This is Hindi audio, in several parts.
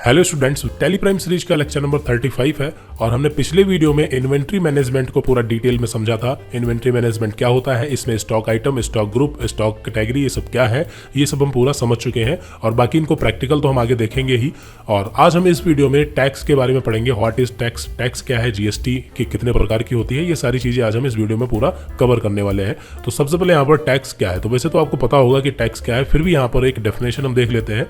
Hello students, tally prime series का लेक्चर नंबर 35 है और हमने पिछले वीडियो में इन्वेंट्री मैनेजमेंट को पूरा डिटेल में समझा था। इन्वेंट्री मैनेजमेंट क्या होता है, इसमें stock item, stock group, stock category, ये सब क्या है, ये सब हम पूरा समझ चुके हैं और बाकी इनको प्रैक्टिकल तो हम आगे देखेंगे ही। और आज हम इस वीडियो में टैक्स के बारे में पढ़ेंगे। व्हाट इज टैक्स, टैक्स क्या है, जीएसटी की कितने प्रकार की होती है, ये सारी चीजें आज हम इस वीडियो में पूरा कवर करने वाले हैं। तो सबसे पहले यहाँ पर टैक्स क्या है, तो वैसे तो आपको पता होगा कि टैक्स क्या है, फिर भी यहाँ पर एक डेफिनेशन हम देख लेते हैं।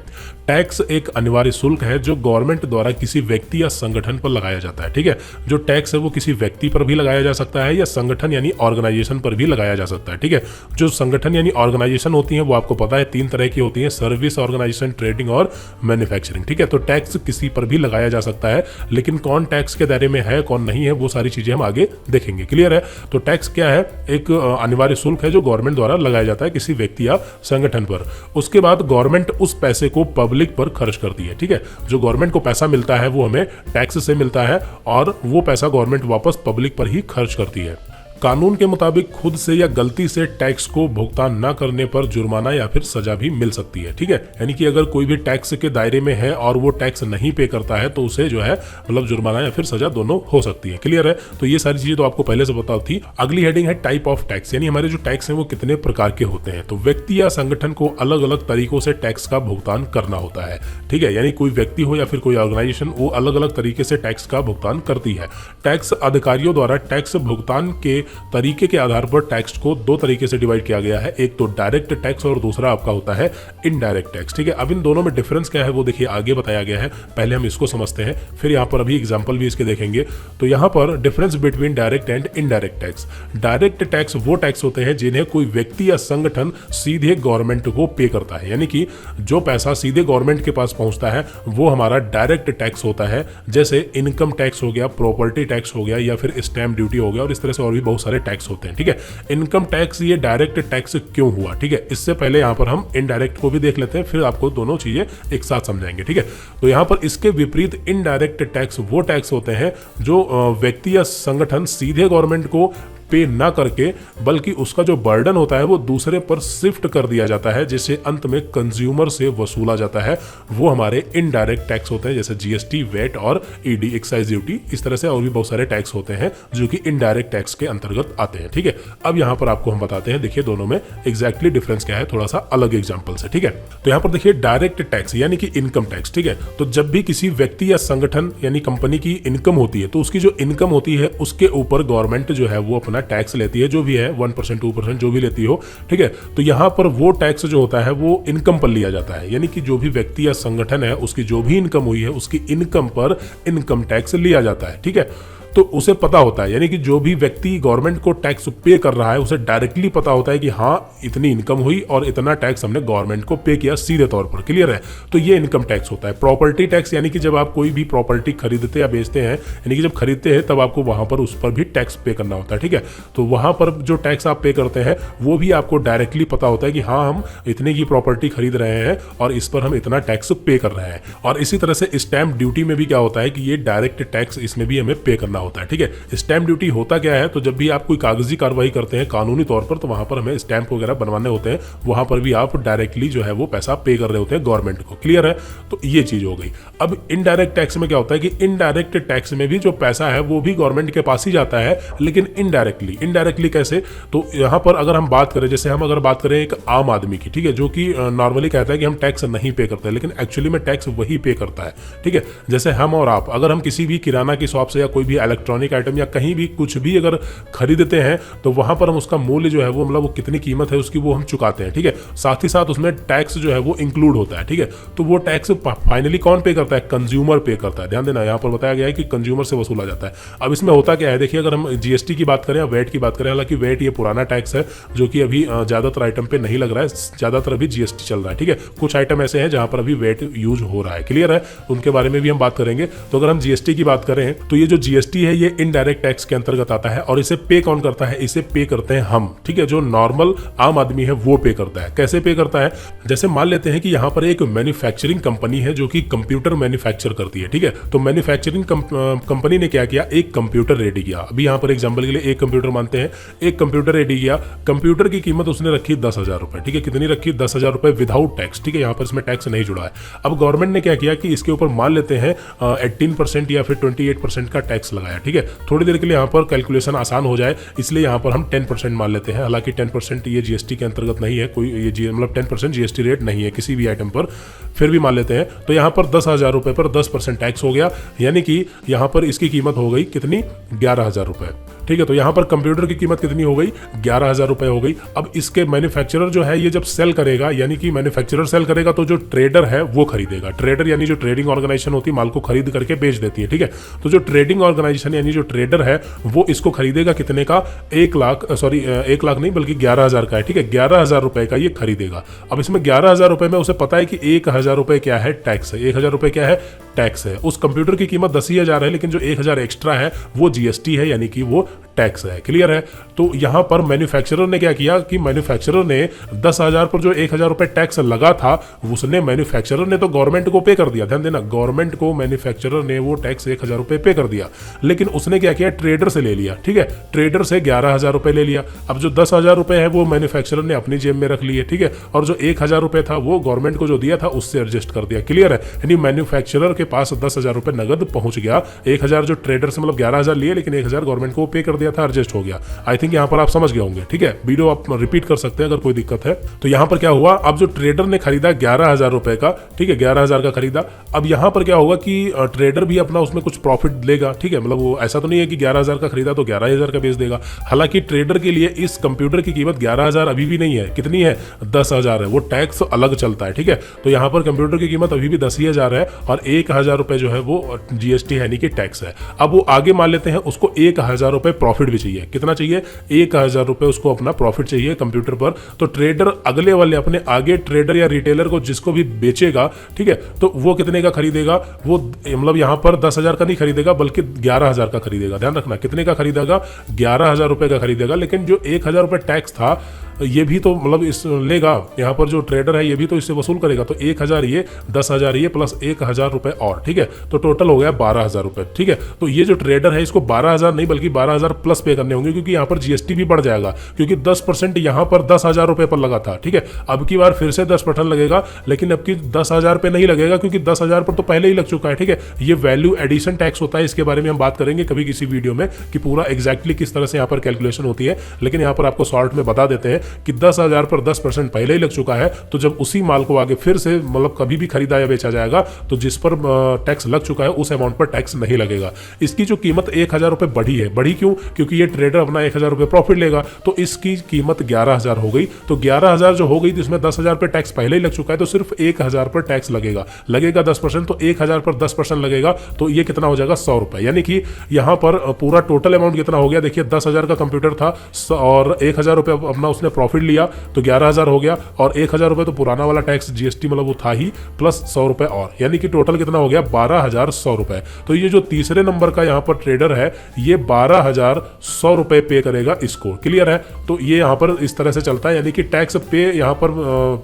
टैक्स एक अनिवार्य शुल्क है जो गवर्नमेंट द्वारा किसी व्यक्ति या संगठन पर लगाया जाता है। ठीक है, जो टैक्स है वो किसी व्यक्ति पर भी लगाया जा सकता है या संगठन यानी ऑर्गेनाइजेशन पर भी लगाया जा सकता है। ठीक है, जो संगठन यानी ऑर्गेनाइजेशन होती है वो आपको पता है 3 तरह की होती है, सर्विस ऑर्गेनाइजेशन, ट्रेडिंग और मैन्युफैक्चरिंग। ठीक है, तो टैक्स किसी पर भी लगाया जा सकता है, लेकिन कौन टैक्स के दायरे में है कौन नहीं है वो सारी चीजें हम आगे देखेंगे। क्लियर है? तो टैक्स क्या है, एक अनिवार्य शुल्क है जो गवर्नमेंट द्वारा लगाया जाता है किसी व्यक्ति या संगठन पर। उसके बाद गवर्नमेंट उस पैसे को पब्लिक पर खर्च करती है। ठीक है, जो गवर्नमेंट को पैसा मिलता है वो हमें टैक्स से मिलता है और वो पैसा गवर्नमेंट वापस पब्लिक पर ही खर्च करती है। कानून के मुताबिक खुद से या गलती से टैक्स को भुगतान न करने पर जुर्माना या फिर सजा भी मिल सकती है। ठीक है, यानी कि अगर कोई भी टैक्स के दायरे में है और वो टैक्स नहीं पे करता है तो उसे जो है मतलब जुर्माना या फिर सजा दोनों हो सकती है। क्लियर है? तो ये सारी चीजें तो आपको पहले से पता थी। अगली हेडिंग है टाइप ऑफ टैक्स, यानी हमारे जो टैक्स हैं वो कितने प्रकार के होते हैं। तो व्यक्ति या संगठन को अलग अलग तरीकों से टैक्स का भुगतान करना होता है। ठीक है, यानी कोई व्यक्ति हो या फिर कोई ऑर्गेनाइजेशन, वो अलग अलग तरीके से टैक्स का भुगतान करती है। टैक्स अधिकारियों द्वारा टैक्स भुगतान के तरीके के आधार पर टैक्स को 2 तरीके से डिवाइड किया गया है, एक तो डायरेक्ट टैक्स और दूसरा आपका होता है इनडायरेक्ट टैक्स। ठीक है, अब इन दोनों में डिफरेंस क्या है वो देखिए आगे बताया गया है, पहले हम इसको समझते हैं, फिर यहाँ पर अभी एग्जांपल भी इसके देखेंगे। तो यहाँ पर difference between direct and indirect tax. Direct tax वो टैक्स होते हैं जिन्हें कोई व्यक्ति या संगठन सीधे गवर्नमेंट को पे करता है, यानी कि जो पैसा सीधे गवर्नमेंट के पास पहुंचता है वो हमारा डायरेक्ट टैक्स होता है। जैसे इनकम टैक्स हो गया, प्रॉपर्टी टैक्स हो गया या फिर स्टैम्प ड्यूटी हो गया और इस तरह से और भी बहुत सारे टैक्स होते हैं। ठीक है, इनकम टैक्स ये डायरेक्ट टैक्स क्यों हुआ? ठीक है, इससे पहले यहां पर हम इनडायरेक्ट को भी देख लेते हैं, फिर आपको दोनों चीजें एक साथ समझाएंगे। ठीक है, तो यहां पर इसके विपरीत इनडायरेक्ट टैक्स वो टैक्स होते हैं जो व्यक्ति या संगठन सीधे गवर्नमेंट को पे ना करके बल्कि उसका जो बर्डन होता है वो दूसरे पर शिफ्ट कर दिया जाता है, जिसे अंत में कंज्यूमर से वसूला जाता है, वो हमारे इनडायरेक्ट टैक्स होते हैं। जैसे जीएसटी, वेट और ईडी, एक्साइज ड्यूटी, इस तरह से और भी बहुत सारे टैक्स होते हैं जो कि इनडायरेक्ट टैक्स के अंतर्गत आते हैं। ठीक है, अब यहां पर आपको हम बताते हैं, देखिए दोनों में एग्जैक्टली डिफरेंस क्या है, थोड़ा सा अलग एग्जाम्पल से। ठीक है, तो यहां पर देखिए डायरेक्ट टैक्स यानी कि इनकम टैक्स। ठीक है, तो जब भी किसी व्यक्ति या संगठन यानी कंपनी की इनकम होती है तो उसकी जो इनकम होती है उसके ऊपर गवर्नमेंट जो है वो अपना टैक्स लेती है, जो भी है 1%, 2% जो भी लेती हो। ठीक है, तो यहां पर वो टैक्स जो होता है वो इनकम पर लिया जाता है, यानी कि जो भी व्यक्ति या संगठन है उसकी जो भी इनकम हुई है उसकी इनकम पर इनकम टैक्स लिया जाता है। ठीक है, तो उसे पता होता है, यानी कि जो भी व्यक्ति गवर्नमेंट को टैक्स पे कर रहा है उसे डायरेक्टली पता होता है कि हाँ इतनी इनकम हुई और इतना टैक्स हमने गवर्नमेंट को पे किया सीधे तौर पर। क्लियर है? तो ये इनकम टैक्स होता है। प्रॉपर्टी टैक्स यानी कि जब आप कोई भी प्रॉपर्टी खरीदते या बेचते हैं, यानी कि जब खरीदते हैं तब आपको वहां पर उस पर भी टैक्स पे करना होता है। ठीक है, तो वहां पर जो टैक्स आप पे करते हैं वो भी आपको डायरेक्टली पता होता है कि हाँ हम इतने की प्रॉपर्टी खरीद रहे हैं और इस पर हम इतना टैक्स पे कर रहे हैं। और इसी तरह से स्टैम्प ड्यूटी में भी क्या होता है कि ये डायरेक्ट टैक्स, इसमें भी हमें पे करना होता है। ठीक है, स्टैम्प ड्यूटी होता क्या है, तो जब भी आप कोई कागजी कार्रवाई करते हैं कानूनी तौर पर तो वहां पर हमें स्टैम्प वगैरह बनवाने होते हैं, वहां पर भी आप डायरेक्टली जो है वो पैसा पे कर रहे होते हैं गवर्नमेंट को। क्लियर है? तो ये चीज हो गई। अब इनडायरेक्ट टैक्स में क्या होता है कि इनडायरेक्ट टैक्स में भी जो पैसा है वो भी गवर्नमेंट के पास ही जाता है, लेकिन इनडायरेक्टली कैसे? तो यहां पर अगर हम बात करें, जैसे हम अगर बात करें एक आम आदमी की, ठीक है, जो कि नॉर्मली कहता है कि हम टैक्स नहीं पे करते, लेकिन एक्चुअली में टैक्स वही पे करता है। ठीक है, जैसे हम और आप अगर हम किसी भी किराना की शॉप से या कोई भी इलेक्ट्रॉनिक आइटम या कहीं भी कुछ भी अगर खरीदते हैं तो वहां पर हम उसका मूल्य जो है वो मतलब वो कितनी कीमत है उसकी वो हम चुकाते हैं। ठीक है, साथ ही साथ उसमें टैक्स जो है वो इंक्लूड होता है। ठीक है, तो वो टैक्स फाइनली कौन पे करता है? कंज्यूमर पे करता है। ध्यान देना, यहां पर बताया गया है कि कंज्यूमर से वसूला जाता है। अब इसमें होता क्या है, देखिए अगर हम जीएसटी की बात करें या वेट की बात करें, हालांकि वेट ये पुराना टैक्स है जो कि अभी ज्यादातर आइटम पे नहीं लग रहा है, ज्यादातर अभी जीएसटी चल रहा है। ठीक है, कुछ आइटम ऐसे हैं जहां पर अभी वेट यूज हो रहा है। क्लियर है? उनके बारे में भी हम बात करेंगे। तो अगर हम जीएसटी की बात करें तो ये जो जीएसटी जीएसटी है ये इनडायरेक्ट टैक्स के अंतर्गत आता है और इसे पे कौन करता है, इसे पे करते हैं हम, ठीक है, जो नॉर्मल आम आदमी है वो पे करता है। कैसे पे करता है, जैसे मान लेते हैं कि यहाँ पर एक मैन्युफैक्चरिंग कंपनी है जो कि कंप्यूटर मैन्युफैक्चर करती है, ठीक है। तो मैन्युफैक्चरिंग कंपनी ने क्या किया, एक कंप्यूटर रेडी किया। अभी यहाँ पर एग्जाम्पल के लिए एक कंप्यूटर मानते हैं, एक कंप्यूटर रेडी किया, कंप्यूटर की कीमत उसने रखी 10,000 रुपए, ठीक है। कितनी रखी, 10,000 रुपए विदाउट टैक्स, ठीक है, यहाँ पर इसमें टैक्स नहीं जुड़ा है। अब गवर्नमेंट ने क्या किया कि इसके ऊपर मान लेते हैं 18% या फिर 28% का टैक्स लगाया, ठीक है। थोड़ी देर के लिए यहाँ पर कैलकुलेशन आसान हो जाए इसलिए यहाँ पर हम 10% मान लेते हैं। हालांकि 10% ये जीएसटी के अंतर्गत नहीं है, कोई ये मतलब 10% जीएसटी रेट नहीं है किसी भी आइटम पर, फिर भी मान लेते हैं। तो यहाँ पर 10,000 रुपए पर 10% टैक्स हो गया, यानी कि यहाँ पर इसकी कीमत हो गई कितनी, 11,000 रुपए, ठीक है। तो यहाँ पर कंप्यूटर की कीमत कितनी हो गई, 11,000 रुपए हो गई। अब इसके मैन्युफैक्चरर जो है ये जब सेल करेगा, यानी कि मैन्युफैक्चरर सेल करेगा तो जो ट्रेडर है वो खरीदेगा। ट्रेडर यानी जो ट्रेडिंग ऑर्गेनाइजेशन होती है माल को खरीद करके बेच देती है, ठीक है। तो जो ट्रेडिंग ऑर्गेनाइजेशन यानी जो ट्रेडर है वो इसको खरीदेगा कितने का, 1 लाख नहीं बल्कि 11,000 का है, ठीक है। 11,000 रुपए का ये खरीदेगा। अब इसमें 11,000 रुपए में उसे पता है कि 1,000 रुपए क्या है, टैक्स है। 1,000 रुपए क्या है, टैक्स है। उस कंप्यूटर की कीमत 10,000 है, लेकिन जो 1,000 एक्स्ट्रा है वो जीएसटी है, यानी कि वो टैक्स है। क्लियर है। तो यहां पर मैन्युफैक्चरर ने क्या किया कि मैन्युफैक्चरर ने 10,000 पर जो 1,000 रुपए टैक्स लगा था उसने मैन्युफैक्चरर ने तो गवर्नमेंट को पे कर दिया। ध्यान देना, गवर्नमेंट को मैन्युफैक्चरर ने वो टैक्स 1,000 रुपए पे कर दिया, लेकिन उसने क्या किया, ट्रेडर से ले लिया, ठीक है। ट्रेडर से 11,000 रुपए ले लिया। अब जो 10,000 रुपए है वो मैन्युफैक्चरर ने अपनी जेब में रख लिए, ठीक है। और जो 1,000 रुपए था वो गवर्नमेंट को जो दिया था उससे एडजस्ट कर दिया। क्लियर है। यानी मैन्युफैक्चरर के पास 10,000 रुपए नगद पहुंच गया। 1,000 जो ट्रेडर से मतलब 11,000 लिए, लेकिन 1,000 गवर्नमेंट को पे कर दिया था, एडजस्ट हो गया। आई थिंक यहां पर आप समझ गए होंगे, ठीक है। वीडियो आप रिपीट कर सकते हैं अगर कोई दिक्कत है। तो यहां पर क्या हुआ, अब जो ट्रेडर ने खरीदा 11,000 रुपए का, ठीक है, 11,000 का खरीदा। अब यहां पर क्या होगा कि ट्रेडर भी अपना उसमें कुछ प्रॉफिट लेगा, ठीक है। मतलब वो ऐसा तो नहीं है कि 11,000 का खरीदा तो 11,000 का बेच देगा। हालांकि ट्रेडर के लिए इस कंप्यूटर की कीमत 11,000 अभी भी नहीं है, कितनी है, 10,000 है। वो टैक्स अलग चलता है, ठीक है। तो यहां पर कंप्यूटर की कीमत अभी भी 10,000 है और 1,000 रुपए जो है वो जीएसटी यानी कि टैक्स है। अब वो आगे मान लेते हैं उसको 1,000 रुपए प्रॉफिट भी चाहिए। कितना चाहिए, 1,000 रुपए उसको अपना प्रॉफिट चाहिए कंप्यूटर पर। तो ट्रेडर अगले वाले अपने आगे ट्रेडर या रिटेलर को जिसको भी बेचेगा, ठीक है, तो वो कितने का खरीदेगा, वो मतलब यहां पर 10,000 का नहीं खरीदेगा बल्कि 11,000 का खरीदेगा। ध्यान रखना, कितने का खरीदेगा, 11,000 रुपए का खरीदेगा। लेकिन जो 1,000 रुपए टैक्स था ये भी तो मतलब इस लेगा, यहाँ पर जो ट्रेडर है ये भी तो इससे वसूल करेगा। तो 1,000 ये, 10,000 ये प्लस 1,000 रुपए और, ठीक है। तो टोटल हो गया 12,000 रुपए, ठीक है। तो ये जो ट्रेडर है इसको 12,000 नहीं बल्कि 12,000 प्लस पे करने होंगे, क्योंकि यहाँ पर जीएसटी भी बढ़ जाएगा, क्योंकि 10% यहाँ पर 10,000 रुपए पर लगा था, ठीक है। अब की बार फिर से 10% लगेगा, लेकिन अब की 10,000 पे नहीं लगेगा क्योंकि 10,000 पर तो पहले ही लग चुका है, ठीक है। ये वैल्यू एडिशन टैक्स होता है, इसके बारे में हम बात करेंगे कभी किसी वीडियो में कि पूरा एग्जैक्टली किस तरह से यहाँ पर कैलकुलेशन होती है। लेकिन यहाँ पर आपको शॉर्ट में बता देते हैं कि 10,000 पर 10% पहले ही लग चुका है। तो जब उसी माल को आगे फिर से मतलब कभी भी खरीदा या बेचा जाएगा तो जिस पर टैक्स लग चुका है उस अमाउंट पर टैक्स नहीं लगेगा। इसकी जो कीमत 1,000 रुपए बढ़ी है, बढ़ी क्यों, क्योंकि ये ट्रेडर अपना 1,000 रुपए प्रॉफिट लेगा, तो इसकी कीमत 11,000 हो गई। तो 11,000 जो हो गई जिसमें 10,000 पे टैक्स पहले ही लग चुका है, तो सिर्फ 1,000 पर टैक्स लगेगा 10%। तो 1,000 पर 10% लगेगा तो ये कितना हो जाएगा, 100 रुपए। यानी कि यहां पर पूरा टोटल अमाउंट कितना हो गया, देखिए 10,000 का कंप्यूटर था और 1,000 रुपए अपना उसने प्रॉफिट लिया तो 11,000 हो गया, और 1,000 रुपए तो पुराना वाला टैक्स जीएसटी मतलब वो था ही, प्लस 100 रुपए और, यानी कि टोटल कितना हो गया, 12,100 रुपए। तो ये जो तीसरे नंबर का यहाँ पर ट्रेडर है ये 12,100 रुपए पे करेगा इसको। क्लियर है। तो ये यहाँ पर इस तरह से चलता है, यानी कि टैक्स पे यहाँ पर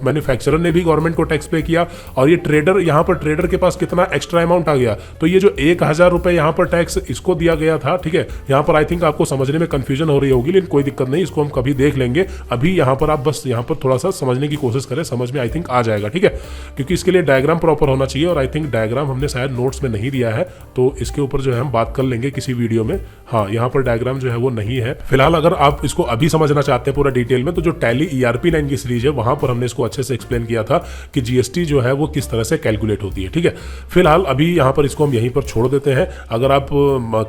मैन्युफैक्चरर ने भी गवर्नमेंट को टैक्स पे किया, और ये ट्रेडर यहाँ पर ट्रेडर के पास कितना एक्स्ट्रा अमाउंट आ गया, तो ये जो 1,000 रुपए यहाँ पर टैक्स इसको दिया गया था, ठीक है। यहाँ पर आई थिंक आपको समझने में कंफ्यूजन हो रही होगी, लेकिन कोई दिक्कत नहीं, इसको हम कभी देख लेंगे। अभी यहाँ पर आप बस यहाँ पर थोड़ा सा समझने की कोशिश करें, समझ में आई थिंक आ जाएगा, ठीक है। क्योंकि इसके लिए डायग्राम प्रॉपर होना चाहिए, और आई थिंक डायग्राम हमने शायद नोट्स में नहीं दिया है, तो इसके ऊपर जो है हम बात कर लेंगे किसी वीडियो में। हाँ, यहाँ पर डायग्राम जो है वो नहीं है फिलहाल। अगर आप इसको अभी समझना चाहते हैं पूरा डिटेल में, तो जो टैली ERP 9 की सीरीज है वहां पर हमने इसको अच्छे से एक्सप्लेन किया था कि जीएसटी जो है वो किस तरह से कैलकुलेट होती है, ठीक है। फिलहाल अभी यहाँ पर इसको हम यहीं पर छोड़ देते हैं। अगर आप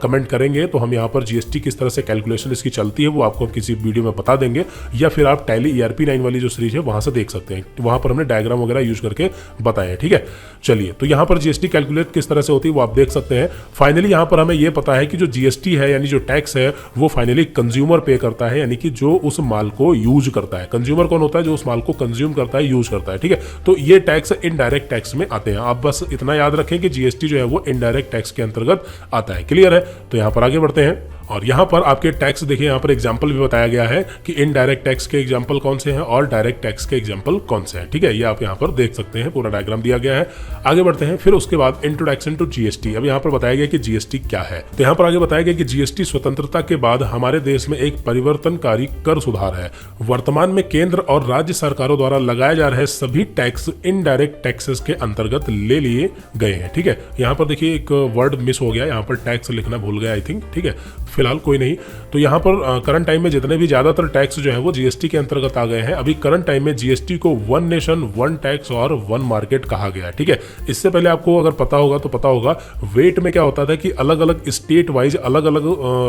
कमेंट करेंगे तो हम यहाँ पर जीएसटी किस तरह से कैलकुलेशन इसकी चलती है वो आपको किसी वीडियो में बता देंगे, या फिर आप टैली ERP9 वाली जो सीरीज है वहां से देख सकते हैं, वहां पर हमने डायग्राम वगैरह यूज करके बताए हैं। ठीक है, चलिए, तो यहाँ पर जीएसटी कैलकुलेट किस तरह से होती है वो आप देख सकते हैं। फाइनली यहाँ पर हमें ये पता है कि जो जीएसटी है यानी जो टैक्स है वो फाइनली कंज्यूमर पे करता है, यानी कि जो उस माल को यूज करता है। कंज्यूमर कौन होता है? जो उस माल को कंज्यूम करता है, यूज करता है। ठीक है, तो ये टैक्स इनडायरेक्ट टैक्स में आते हैं। आप बस इतना याद रखें कि जीएसटी जो है वो इनडायरेक्ट टैक्स के अंतर्गत आता है। क्लियर है? तो यहाँ पर आगे बढ़ते हैं और यहाँ पर आपके टैक्स देखिए, यहाँ पर एग्जाम्पल भी बताया गया है कि इनडायरेक्ट टैक्स के एग्जाम्पल कौन से हैं और डायरेक्ट टैक्स के एग्जाम्पल कौन से हैं। ठीक है, ये आप यहाँ पर देख सकते हैं, पूरा डायग्राम दिया गया है। आगे बढ़ते हैं, फिर उसके बाद इंट्रोडक्शन टू जीएसटी। अब यहाँ पर बताया गया कि जीएसटी क्या है। तो यहाँ पर आगे बताया गया कि जीएसटी स्वतंत्रता के बाद हमारे देश में एक परिवर्तनकारी कर सुधार है। वर्तमान में केंद्र और राज्य सरकारों द्वारा लगाए जा रहे सभी टैक्स इनडायरेक्ट टैक्सेस के अंतर्गत ले लिए गए हैं। ठीक है, यहाँ पर देखिए एक वर्ड मिस हो गया, यहाँ पर टैक्स लिखना भूल गया आई थिंक। ठीक है, फिलहाल कोई नहीं। तो यहाँ पर करंट टाइम में जितने भी ज्यादातर टैक्स जो है वो जीएसटी के अंतर्गत आ गए हैं। अभी करंट टाइम में जीएसटी को वन नेशन वन टैक्स और वन मार्केट कहा गया है। ठीक है, इससे पहले आपको अगर पता होगा तो पता होगा वेट में क्या होता था कि अलग अलग स्टेट वाइज अलग अलग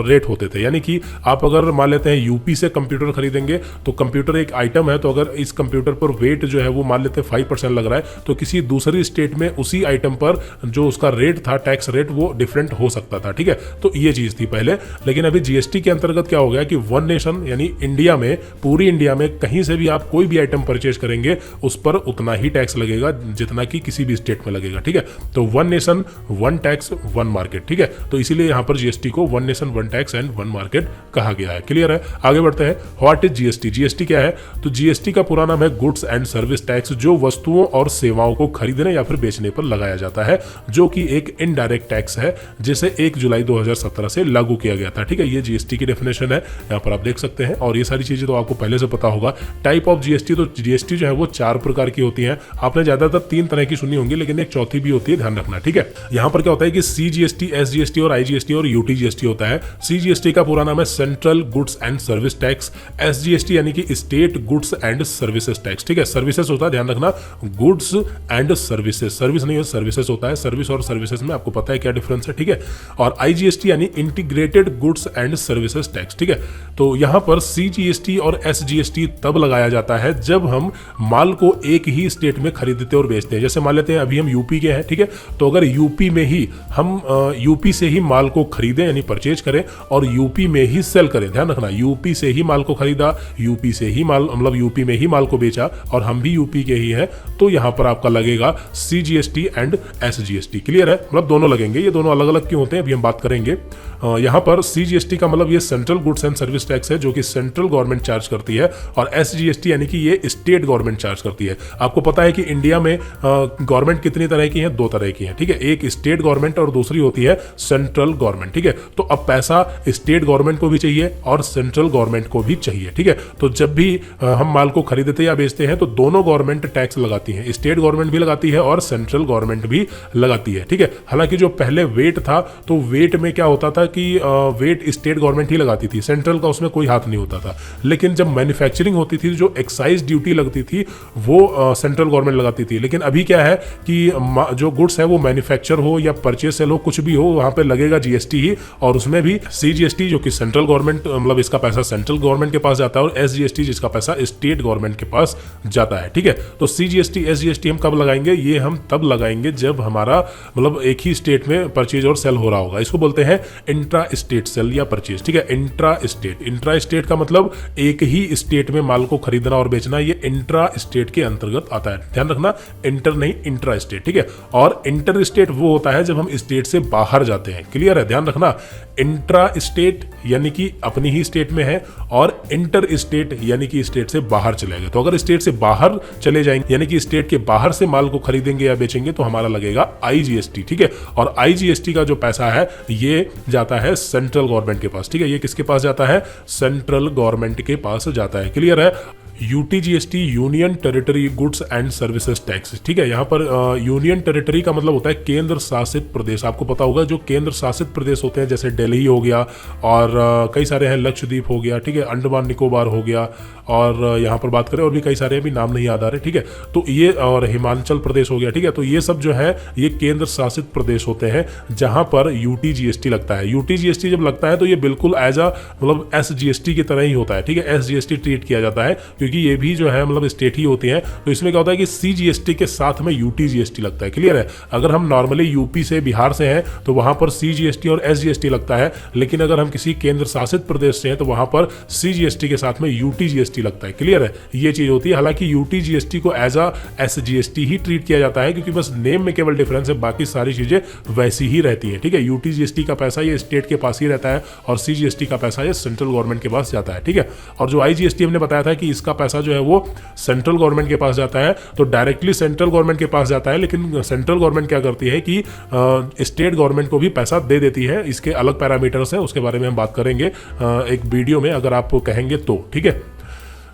रेट होते थे। यानी कि आप अगर मान लेते हैं यूपी से कंप्यूटर खरीदेंगे तो कंप्यूटर एक आइटम है, तो अगर इस कंप्यूटर पर वेट जो है वो मान लेते हैं 5% लग रहा है, तो किसी दूसरी स्टेट में उसी आइटम पर जो उसका रेट था, टैक्स रेट, वो डिफरेंट हो सकता था। ठीक है, तो ये चीज थी पहले। लेकिन अभी जीएसटी के अंतर्गत क्या हो गया कि वन नेशन यानी इंडिया में, पूरी इंडिया में कहीं से भी आप कोई भी आइटम परचेज करेंगे उस पर उतना ही टैक्स लगेगा जितना कि किसी भी स्टेट में लगेगा। ठीक है, तो one nation one tax one market. ठीक है, तो इसीलिए यहां पर जीएसटी को one nation one tax and one market कहा गया है। क्लियर है? आगे बढ़ते हैं। What is GST? जीएसटी क्या है? तो जीएसटी का पूरा नाम है गुड्स एंड सर्विस टैक्स, जो वस्तुओं और सेवाओं को खरीदने या फिर बेचने पर लगाया जाता है, जो कि एक इनडायरेक्ट टैक्स है जिसे 1 जुलाई 2017 से लागू किया गया था। ठीक है, ये जीएसटी की डेफिनेशन है, यहाँ पर आप देख सकते हैं। और ये सारी चीजें तो आपको पहले से पता होगा। टाइप ऑफ जीएसटी, तो जीएसटी जो है वो 4 प्रकार की होती है। आपने ज्यादातर 3 तरह की सुनी होंगी, लेकिन एक चौथी भी होती है, ध्यान रखना। ठीक है, यहाँ पर क्या होता है कि सीजीएसटी, एसजीएसटी और आईजीएसटी और यूटीजीएसटी होता है। सीजीएसटी का पूरा नाम है central goods and service tax. SGST यानी कि state goods and services tax. ठीक है, सर्विसेज होता है, ध्यान रखना, गुड्स एंड सर्विसेज, सर्विस नहीं है, सर्विसेज होता है। सर्विस और सर्विसेज में आपको पता है क्या डिफरेंस है। ठीक है, और आईजीएसटी यानी integrated goods and services tax. ठीक है, तो यहां पर सीजीएसटी और एसजीएसटी तब लगाया जाता है जब हम माल को एक ही स्टेट में खरीदते और बेचते हैं। जैसे मान लेते हैं अभी हम यूपी के हैं, ठीक है, तो अगर यूपी में ही हम यूपी से ही माल को खरीदें यानी परचेज करें और यूपी में ही सेल करें, ध्यान रखना, यूपी से ही माल को खरीदा, यूपी से ही माल, मतलब यूपी में ही माल को बेचा और हम भी यूपी के ही हैं, तो यहां पर आपका लगेगा सीजीएसटी एंड एसजीएसटी। क्लियर है? मतलब दोनों लगेंगे। ये दोनों अलग अलग क्यों होते हैं अभी हम बात करेंगे। यहां पर सीजीएसटी का मतलब ये central goods and service tax है जो कि सेंट्रल गवर्नमेंट चार्ज करती है, और एसजीएसटी यानी कि ये स्टेट गवर्नमेंट चार्ज करती है। आपको पता है कि इंडिया में गवर्नमेंट कितनी तरह की है? 2 तरह की है। ठीक है, एक स्टेट गवर्नमेंट और दूसरी होती है सेंट्रल गवर्नमेंट। ठीक है, तो अब पैसा स्टेट गवर्नमेंट को भी चाहिए और सेंट्रल गवर्नमेंट को भी चाहिए। ठीक है, तो जब भी हम माल को खरीदते या बेचते हैं तो दोनों गवर्नमेंट टैक्स लगाती है, स्टेट गवर्नमेंट भी लगाती है और सेंट्रल गवर्नमेंट भी लगाती है। ठीक है, हालांकि जो पहले वेट था तो वेट में क्या होता था कि वेट स्टेट गवर्नमेंट ही लगाती थी, सेंट्रल का उसमें कोई हाथ नहीं होता था। लेकिन जब मैन्युफैक्चरिंग होती थी, जो एक्साइज ड्यूटी लगती थी वो सेंट्रल गवर्नमेंट लगाती थी। लेकिन अभी क्या है कि जो गुड्स है वो मैन्युफैक्चर हो या परचेज सेल हो, कुछ भी हो, वहां पे लगेगा जीएसटी ही, और उसमें भी सीजीएसटी जो कि सेंट्रल गवर्नमेंट, मतलब इसका पैसा सेंट्रल गवर्नमेंट के पास जाता है, और एसजीएसटी जिसका पैसा स्टेट गवर्नमेंट के पास जाता है। ठीक है, तो सीजीएसटी एसजीएसटी हम कब लगाएंगे? ये हम तब लगाएंगे जब हमारा मतलब एक ही स्टेट में परचेज और सेल हो रहा होगा। इसको बोलते हैं इंट्रा स्टेट सेल या परचेज। ठीक है, इंट्रा स्टेट का मतलब एक ही स्टेट में माल को खरीदना और बेचना, ये इंट्रा स्टेट के अंतर्गत आता है। ध्यान रखना, इंटर नहीं, इंट्रा स्टेट। ठीक है, और इंटर स्टेट वो होता है जब हम स्टेट से बाहर जाते हैं। क्लियर है? ध्यान रखना, इंट्रा स्टेट यानी कि अपनी ही स्टेट में है, और इंटर स्टेट यानी कि स्टेट से बाहर चले गए। तो अगर स्टेट से बाहर चले जाएंगे यानी कि स्टेट के बाहर से माल को खरीदेंगे या बेचेंगे तो हमारा लगेगा आईजीएसटी। ठीक है, और आईजीएसटी का जो पैसा है ये जाता है सेंट्रल गवर्नमेंट के पास। ठीक है, ये किसके पास जाता है? सेंट्रल गवर्नमेंट के पास जाता है। क्लियर है? UTGST union territory goods and services tax. ठीक है, यहाँ पर यूनियन टेरिटरी का मतलब होता है केंद्र शासित प्रदेश। आपको पता होगा जो केंद्र शासित प्रदेश होते हैं जैसे दिल्ली हो गया और कई सारे हैं, लक्षद्वीप हो गया, ठीक है, अंडमान निकोबार हो गया, और यहाँ पर बात करें और भी कई सारे अभी नाम नहीं याद आ रहे, ठीक है, तो ये, और हिमाचल प्रदेश हो गया, ठीक है, तो ये सब जो है ये केंद्र शासित प्रदेश होते हैं जहां पर यूटीजीएसटी लगता है। यूटीजीएसटी जब लगता है तो ये बिल्कुल एज अ मतलब एसजीएसटी की तरह ही होता है, ठीक है, एसजीएसटी ट्रीट किया जाता है क्योंकि ये भी जो है मतलब स्टेट ही होती हैं। तो इसमें क्या होता है कि सीजीएसटी के साथ में यूटीजीएसटी लगता है। क्लियर है? अगर हम नॉर्मली यूपी से, बिहार से हैं तो वहां पर सीजीएसटी और एसजीएसटी लगता है, लेकिन अगर हम किसी केंद्र शासित प्रदेश से हैं तो वहां पर सीजीएसटी के साथ में यूटीजीएसटी लगता है। क्लियर है? ये चीज होती है। हालांकि यूटीजीएसटी को एज अ एसजीएसटी ही ट्रीट किया जाता है क्योंकि बस नेम में केवल डिफरेंस है, बाकी सारी चीजें वैसी ही रहती है। ठीक है, यूटीजीएसटी का पैसा ये स्टेट के पास ही रहता है और सीजीएसटी का पैसा ये सेंट्रल गवर्नमेंट के पास जाता है। ठीक है, और जो आईजीएसटी हमने बताया था कि इसका पैसा जो है वो सेंट्रल गवर्नमेंट के पास जाता है, तो डायरेक्टली सेंट्रल गवर्नमेंट के पास जाता है, लेकिन सेंट्रल गवर्नमेंट क्या करती है कि स्टेट गवर्नमेंट को भी पैसा दे देती है। इसके अलग पैरामीटर्स हैं, उसके बारे में हम बात करेंगे एक वीडियो में, अगर आप कहेंगे तो। ठीक है,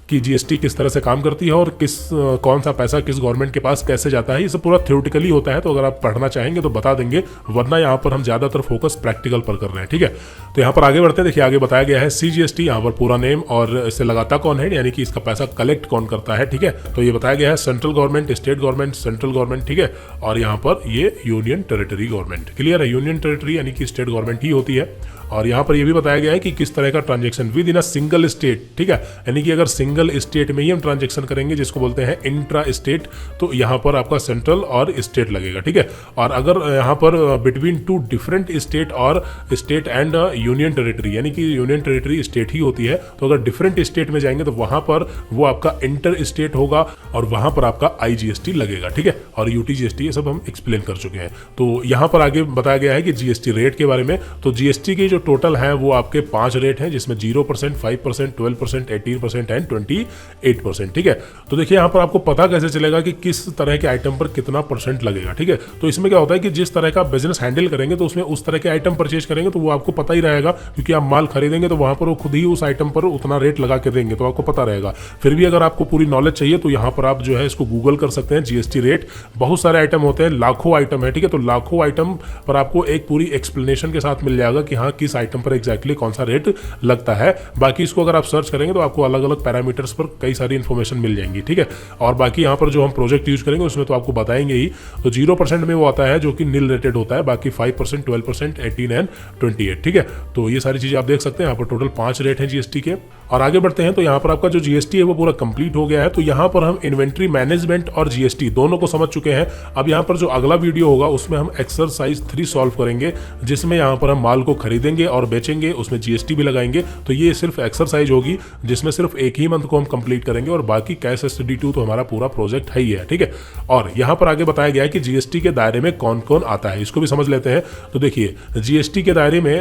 कि जीएसटी किस तरह से काम करती है और कौन सा पैसा किस गवर्नमेंट के पास कैसे जाता है, ये सब पूरा थ्योरेटिकली होता है। तो अगर आप पढ़ना चाहेंगे तो बता देंगे, वरना यहाँ पर हम ज़्यादातर फोकस प्रैक्टिकल पर कर रहे हैं। ठीक है, तो यहाँ पर आगे बढ़ते हैं। देखिए आगे बताया गया है सीजीएसटी, यहाँ पर पूरा नेम और इसे लगाता कौन है, यानी कि इसका पैसा कलेक्ट कौन करता है। ठीक है, तो ये बताया गया है central government, state government, central government. ठीक है, और यहाँ पर ये यूनियन टेरिटरी गवर्नमेंट। क्लियर है? यूनियन टेरिटरी यानी कि स्टेट गवर्नमेंट ही होती है। और यहाँ पर यह भी बताया गया है कि किस तरह का transaction with in a single state. ठीक है, यानी कि अगर सिंगल स्टेट में ही हम ट्रांजैक्शन करेंगे जिसको बोलते हैं इंट्रा स्टेट, तो यहाँ पर आपका सेंट्रल और स्टेट लगेगा। ठीक है, और अगर यहाँ पर बिटवीन टू डिफरेंट स्टेट और स्टेट एंड यूनियन टेरिटरी, यानी कि यूनियन टेरिटरी स्टेट ही होती है, तो अगर डिफरेंट स्टेट में जाएंगे तो वहां पर वो आपका इंटर स्टेट होगा और वहां पर आपका आईजीएसटी लगेगा। ठीक है, और यूटीजीएसटी ये सब हम एक्सप्लेन कर चुके हैं। तो यहाँ पर आगे बताया गया है कि जीएसटी रेट के बारे में। तो जीएसटी की जो टोटल है वो आपके 5 रेट हैं, जिसमें 0%, 5%, 12%, 18% एंड 28%। ठीक है, तो देखिए यहाँ पर आपको पता कैसे चलेगा कि किस तरह के आइटम पर कितना परसेंट लगेगा। ठीक है, तो इसमें क्या होता है कि जिस तरह का बिजनेस हैंडल करेंगे तो उसमें उस तरह के आइटम परचेज करेंगे तो वो आपको पता ही रहेगा, क्योंकि आप माल खरीदेंगे तो वहां पर वो खुद ही उस आइटम पर उतना रेट लगा के देंगे, तो आपको पता रहेगा। फिर भी अगर आपको पूरी नॉलेज चाहिए तो यहाँ पर आप जो है इसको गूगल कर सकते हैं, जीएसटी रेट। बहुत सारे आइटम होते हैं, लाखों आइटम है। ठीक है, तो लाखों आइटम पर आपको एक पूरी एक्सप्लेनेशन के साथ मिल जाएगा कि हाँ किस आइटम पर एग्जैक्टली कौन सा रेट लगता है। बाकी इसको अगर आप सर्च करेंगे तो आपको अलग अलग पैरामीटर्स पर कई सारी इन्फॉर्मेशन मिल जाएंगी। ठीक है, और बाकी यहाँ पर जो हम प्रोजेक्ट यूज करेंगे उसमें तो आपको बताएंगे ही। तो 0% में वो आता है जो कि नील रेटेड होता है, बाकी 5%, 12%, 18 एंड 28। ठीक है, तो ये सारी चीजें आप देख सकते हैं। यहाँ पर टोटल 5 रेट हैं जीएसटी के। और आगे बढ़ते हैं तो यहाँ पर आपका जो जीएसटी है वो पूरा कंप्लीट हो गया है। तो यहाँ पर हम इन्वेंट्री मैनेजमेंट और जीएसटी दोनों को समझ चुके हैं। अब यहाँ पर जो अगला वीडियो होगा उसमें हम एक्सरसाइज 3 सॉल्व करेंगे, जिसमें यहाँ पर हम माल को खरीदेंगे और बेचेंगे, उसमें जीएसटी भी लगाएंगे। तो ये सिर्फ एक्सरसाइज होगी जिसमें सिर्फ एक ही मंथ को हम कंप्लीट करेंगे और बाकी कैश स्टडी 2 तो हमारा पूरा प्रोजेक्ट है ही है। ठीक है, और यहाँ पर आगे बताया गया है कि जीएसटी के दायरे में कौन कौन आता है, इसको भी समझ लेते हैं। तो देखिए जीएसटी के दायरे में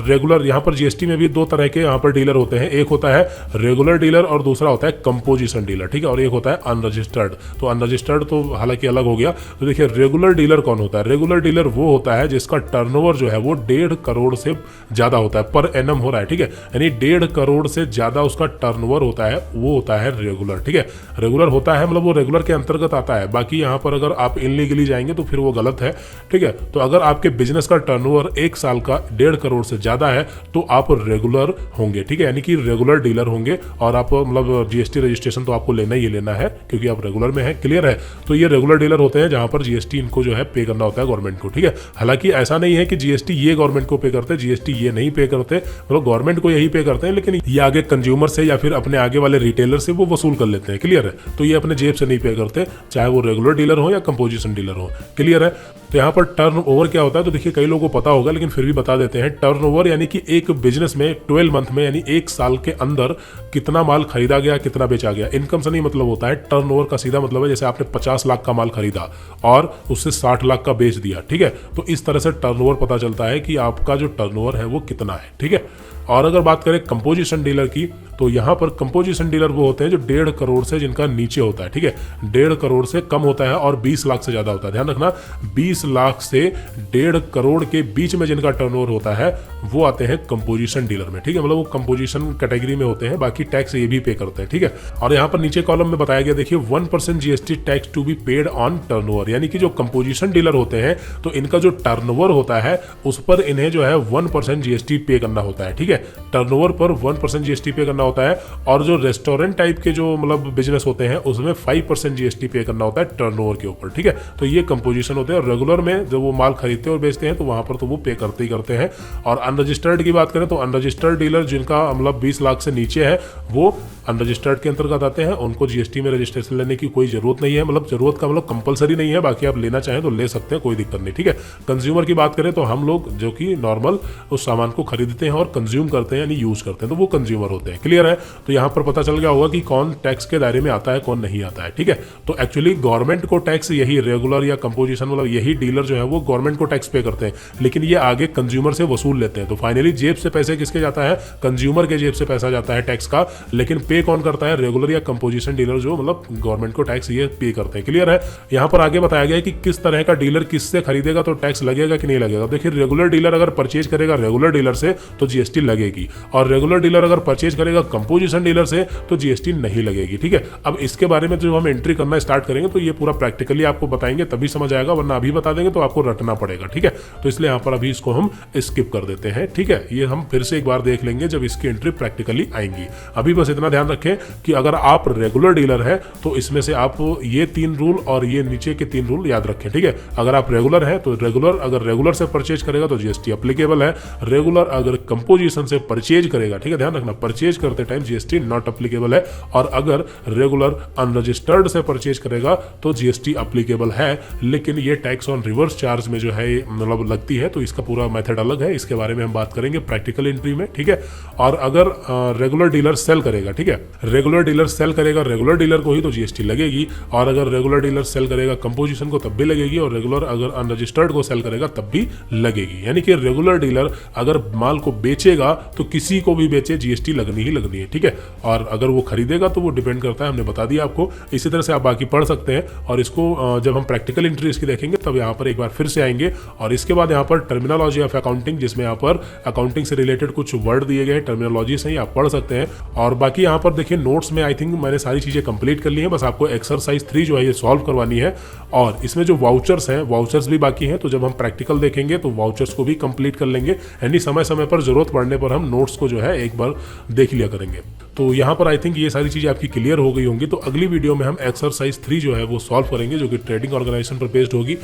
रेगुलर, यहाँ पर जीएसटी में भी 2 तरह के यहाँ पर डीलर होते हैं। एक होता है रेगुलर डीलर और दूसरा होता है कंपोजिशन डीलर। ठीक है, और एक होता है अनरजिस्टर्ड। तो अनरजिस्टर्ड तो हालांकि अलग हो गया। तो देखिए रेगुलर डीलर कौन होता है? रेगुलर डीलर वो होता है जिसका टर्नओवर जो है वो 1.5 करोड़ से ज्यादा होता है, पर एनम हो रहा है। ठीक है, यानी 1.5 करोड़ से ज्यादा उसका टर्नओवर होता है, वो होता है रेगुलर। ठीक है, रेगुलर होता है मतलब वो रेगुलर के अंतर्गत आता है। बाकी यहाँ पर अगर आप इनलीगली जाएंगे तो फिर वो गलत है। ठीक है, तो अगर आपके बिजनेस का टर्नओवर 1 साल का 1.5 करोड़ से ज्यादा है तो आप रेगुलर होंगे। ठीक है, यानी कि रेगुलर डीलर होंगे और आप मतलब जीएसटी रजिस्ट्रेशन तो आपको लेना ही लेना है क्योंकि आप रेगुलर में है। क्लियर है? तो ये रेगुलर डीलर होते हैं जहां पर जीएसटी इनको जो है पे करना होता है गवर्नमेंट को। ठीक है, हालांकि ऐसा नहीं है कि जीएसटी ये गवर्नमेंट को पे करते, जीएसटी ये नहीं पे करते, मतलब गवर्नमेंट को यही पे करते हैं, लेकिन ये आगे कंज्यूमर से या फिर अपने आगे वाले रिटेलर से वो वसूल कर लेते हैं। क्लियर है? तो ये अपने जेब से नहीं पे करते, चाहे वो रेगुलर डीलर हो या कंपोजिशन डीलर हो। क्लियर है? तो यहाँ पर टर्न ओवर क्या होता है, तो देखिए कई लोगों को पता होगा लेकिन फिर भी बता देते हैं। टर्न ओवर यानी कि एक बिजनेस में 12 मंथ में यानी 1 साल के अंदर कितना माल खरीदा गया, कितना बेचा गया। इनकम से नहीं मतलब होता है, टर्न ओवर का सीधा मतलब है जैसे आपने 50 लाख का माल खरीदा और उससे 60 लाख का बेच दिया। ठीक है, तो इस तरह से टर्न ओवर पता चलता है कि आपका जो टर्न ओवर है वो कितना है। ठीक है, और अगर बात करें कंपोजिशन डीलर की तो यहाँ पर कंपोजिशन डीलर वो होते हैं जो 1.5 करोड़ से जिनका नीचे होता है। ठीक है, 1.5 करोड़ से कम होता है और 20 लाख से ज्यादा होता है। ध्यान रखना, 20 लाख से 1.5 करोड़ के बीच में जिनका टर्नओवर होता है वो आते हैं कंपोजिशन डीलर में। ठीक है, मतलब वो कंपोजिशन कैटेगरी में होते हैं, बाकी टैक्स ये भी पे करते हैं, ठीक है। और यहाँ पर नीचे कॉलम में बताया गया, देखिए 1% GST tax to be paid on turnover, यानी कि जो कंपोजिशन डीलर होते हैं तो इनका जो टर्नओवर होता है उस पर इन्हें जो है 1% जीएसटी पे करना होता है, ठीक है। टर्नओवर पर 1% जीएसटी पे करना होता है, और जो रेस्टोरेंट टाइप के जो मतलब बिजनेस होते हैं उसमें 5% जीएसटी पे करना होता है टर्नओवर के ऊपर, ठीक है। तो ये कंपोजिशन होते हैं। और रेगुलर में जब वो माल खरीदते और बेचते हैं तो वहां पर तो वो पे करते ही करते हैं। और अनरजिस्टर्ड की बात करें तो अनरजिस्टर्ड डीलर जिनका मतलब 20 लाख से नीचे है वो अनरजिस्टर्ड के अंतर्गत आते हैं, उनको जीएसटी में रजिस्ट्रेशन लेने की कोई जरूरत नहीं है, मतलब जरूरत का मतलब कंपलसरी नहीं है, बाकी आप लेना चाहें तो ले सकते हैं, कोई दिक्कत नहीं, ठीक है। कंज्यूमर की बात करें तो हम लोग जो कि नॉर्मल उस सामान को खरीदते हैं और कंज्यूम करते हैं यानी यूज करते हैं, तो वो कंज्यूमर होते हैं। क्लियर है? तो यहाँ पर पता चल गया होगा कि कौन टैक्स के दायरे में आता है कौन नहीं आता है, ठीक है। तो एक्चुअली गवर्नमेंट को टैक्स यही रेगुलर या कंपोजिशन मतलब यही डीलर जो है वो गवर्नमेंट को टैक्स पे करते हैं, लेकिन ये आगे कंज्यूमर से वसूल लेते हैं। तो फाइनली जेब से पैसे किसके जाता है? कंज्यूमर के जेब से पैसा जाता है टैक्स का, लेकिन पे कौन करता है? रेगुलर या कंपोजिशन डीलर जो मतलब गवर्नमेंट को टैक्स ये पे करते हैं। क्लियर है? यहाँ पर आगे बताया गया है कि किस तरह का डीलर किससे खरीदेगा तो टैक्स लगेगा कि नहीं लगेगा। देखिए रेगुलर डीलर अगर परचेज करेगा रेगुलर डीलर से तो जीएसटी लगेगी, और रेगुलर डीलर अगर परचेज करेगा कंपोजिशन डीलर से तो जीएसटी नहीं लगेगी, ठीक है। अब इसके बारे में जो हम एंट्री करना स्टार्ट करेंगे तो ये पूरा प्रैक्टिकली आपको बताएंगे तभी समझ आएगा, वरना अभी बता देंगे तो आपको रटना पड़ेगा, ठीक है। तो इसलिए यहाँ पर अभी इसको हम स्किप कर देते हैं, ठीक है। ये हम फिर से एक बार देख लेंगे जब इसकी एंट्री प्रैक्टिकली आएंगी। अभी बस इतना ध्यान रखें कि अगर आप रेगुलर डीलर है तो इसमें से आप ये 3 रूल और ये नीचे के 3 रूल याद रखें, ठीक है। अगर आप रेगुलर है तो रेगुलर, अगर रेगुलर से परचेज करेगा तो जीएसटी अप्लीकेबल है। रेगुलर अगर कंपोजिशन से परचेज करेगा, ठीक है, ध्यान रखना, परचेज करते टाइम जीएसटी नॉट अप्लीकेबल है। और अगर रेगुलर अनरजिस्टर्ड से परचेज करेगा तो जीएसटी अप्लीकेबल है, लेकिन ये टैक्स ऑन रिवर्स चार्ज में जो है मतलब लगती है, तो इसका पूरा मेथड अलग है, इसके बारे में हम बात करेंगे प्रैक्टिकल एंट्री में, ठीक है। और अगर रेगुलर डीलर सेल करेगा, ठीक है, रेगुलर डीलर सेल करेगा रेगुलर डीलर को ही तो जीएसटी लगेगी, और अगर रेगुलर डीलर सेल करेगा कंपोजिशन को तब भी लगेगी, और रेगुलर अगर अनरजिस्टर्ड को सेल करेगा तब भी लगेगी। यानी कि रेगुलर डीलर अगर माल को बेचेगा तो किसी को भी बेचे जीएसटी लगनी ही लगनी है, ठीक है। और अगर वो खरीदेगा तो वो डिपेंड करता है, हमने बता दिया आपको। इसी तरह से आप बाकी पढ़ सकते हैं, और इसको जब हम प्रैक्टिकल एंट्री इसकी देखेंगे तब यहाँ पर एक बार फिर से आएंगे। और इसके बाद यहाँ पर टर्मिनोलॉजी ऑफ अकाउंटिंग, जिसमें यहाँ पर अकाउंटिंग से रिलेटेड कुछ वर्ड दिए गए, टर्मिनोलॉजी से ही आप पढ़ सकते हैं। और बाकी यहाँ पर देखिए नोट्स में आई थिंक मैंने सारी चीजें कंप्लीट कर ली है, बस आपको एक्सरसाइज 3 जो है ये सॉल्व करवानी है। और इसमें जो वाउचर्स हैं, वाउचर्स भी बाकी हैं, तो जब हम प्रैक्टिकल देखेंगे तो वाउचर्स को भी कंप्लीट कर लेंगे, यानी समय समय पर जरूरत पड़ने पर हम नोट्स को जो है एक बार देख लिया करेंगे। तो यहाँ पर आई थिंक ये सारी चीज़ें आपकी क्लियर हो गई होंगी। तो अगली वीडियो में हम एक्सरसाइज 3 जो है वो सॉल्व करेंगे, जो कि ट्रेडिंग ऑर्गेनाइजेशन पर बेस्ड होगी।